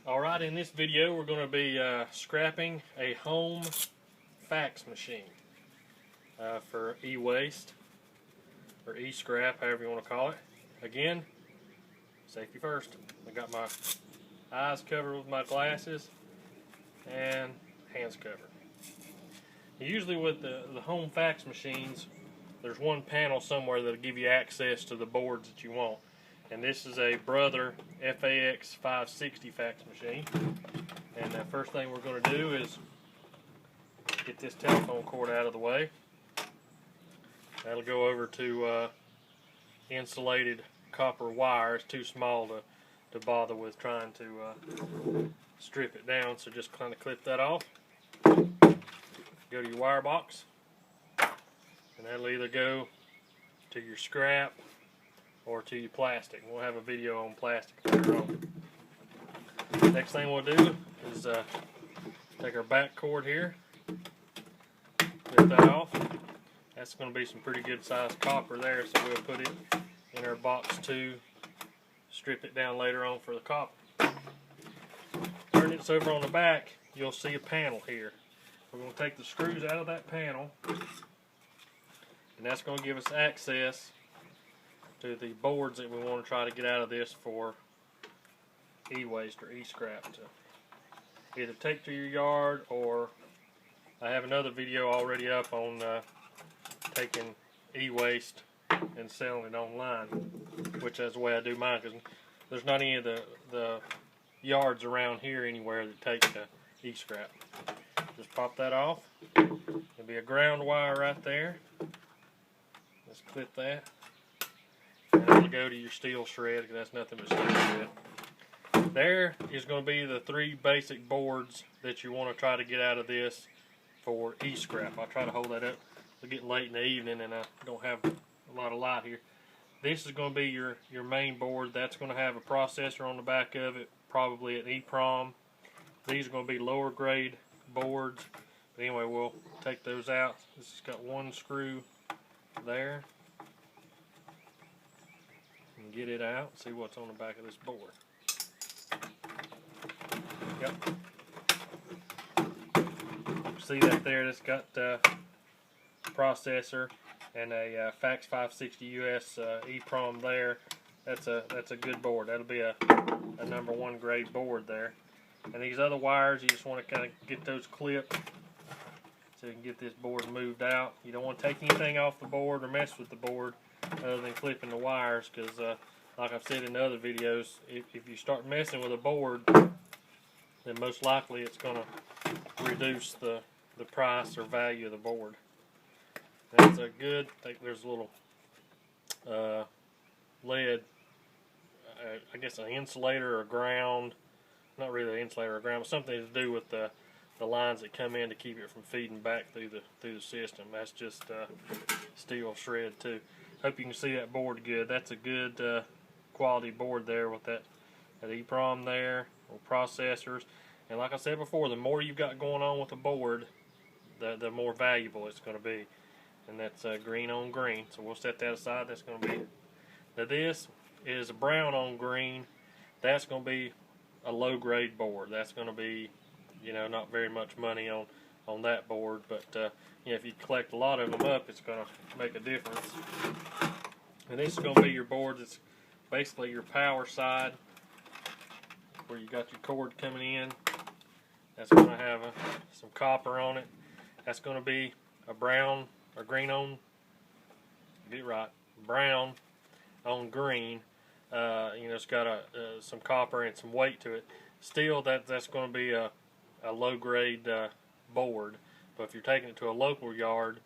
Alright, in this video we're going to be scrapping a home fax machine for e-waste, or e-scrap, however you want to call it. Again, safety first. I got my eyes covered with my glasses and hands covered. Usually with the home fax machines, there's one panel somewhere that'll give you access to the boards that you want. And this is a Brother FAX 560 fax machine. And the first thing we're going to do is get this telephone cord out of the way. That'll go over to insulated copper wire. It's too small to bother with trying to strip it down, so just kind of clip that off. Go to your wire box, and that'll either go to your scrap or to your plastic. We'll have a video on plastic later on. Next thing we'll do is take our back cord here, clip that off. That's going to be some pretty good sized copper there, so we'll put it in our box to strip it down later on for the copper. Turn it over on the back, you'll see a panel here. We're going to take the screws out of that panel, and that's going to give us access to the boards that we want to try to get out of this for e-waste or e-scrap to either take to your yard, or I have another video already up on taking e-waste and selling it online, which is the way I do mine, because there's not any of the yards around here anywhere that take e-scrap. Just pop that off. There'll be a ground wire right there. Let's clip that. And it'll go to your steel shred, because that's nothing but steel shred. There is going to be the three basic boards that you want to try to get out of this for e-scrap. I'll try to hold that up. It's getting late in the evening and I don't have a lot of light here. This is going to be your main board. That's going to have a processor on the back of it, probably an EEPROM. These are going to be lower grade boards. But anyway, we'll take those out. This has got one screw there. And get it out, see what's on the back of this board. Yep. See that there? It's got processor and a FAX 560 US EEPROM there. That's a good board. That'll be a number one grade board there. And these other wires, you just want to kind of get those clipped so you can get this board moved out. You don't want to take anything off the board or mess with the board other than clipping the wires, because like I've said in other videos, if you start messing with a board, then most likely it's going to reduce the price or value of the board. That's a good, I think there's a little lead, I guess an insulator or ground, not really an insulator or ground, but something to do with the lines that come in to keep it from feeding back through the system. That's just steel shred too. Hope you can see that board good. That's a good quality board there with that EEPROM there, or processors. And like I said before, the more you've got going on with the board, the more valuable it's going to be. And that's green on green, so we'll set that aside. That's going to be. Now this is a brown on green. That's going to be a low grade board. That's going to be, you know, not very much money on that board, but you know, if you collect a lot of them up, it's going to make a difference. And this is going to be your board that's basically your power side, where you got your cord coming in. That's going to have some copper on it. That's going to be a brown or green on, get it right, brown on green. You know, it's got some copper and some weight to it. Still, that's going to be a low grade board. But if you're taking it to a local yard,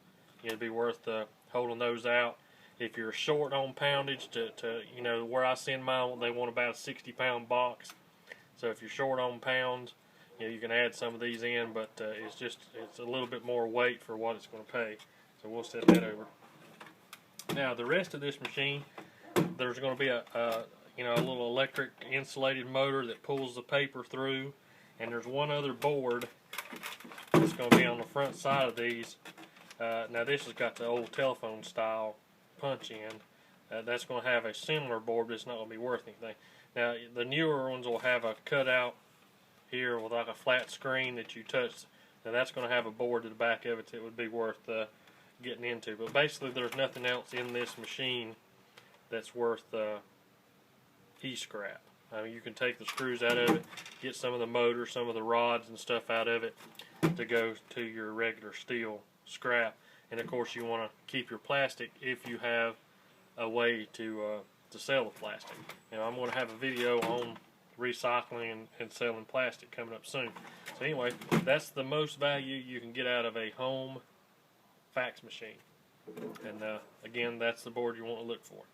it'd be worth holding those out. If you're short on poundage, to you know, where I send mine, they want about a 60-pound box. So if you're short on pounds, you know, you can add some of these in, but it's a little bit more weight for what it's going to pay. So we'll set that over. Now the rest of this machine, there's going to be a you know, a little electric insulated motor that pulls the paper through, and there's one other board that's going to be on the front side of these. Now this has got the old telephone style punch in. That's going to have a similar board, but it's not going to be worth anything. Now the newer ones will have a cutout here with like a flat screen that you touch. Now that's going to have a board to the back of it that would be worth getting into. But basically there's nothing else in this machine that's worth e-scrap. You can take the screws out of it, get some of the motor, some of the rods and stuff out of it to go to your regular steel scrap. And of course you want to keep your plastic if you have a way to sell the plastic. I'm going to have a video on recycling and selling plastic coming up soon. So anyway, that's the most value you can get out of a home fax machine. And again, that's the board you want to look for.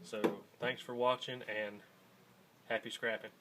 So thanks for watching and happy scrapping.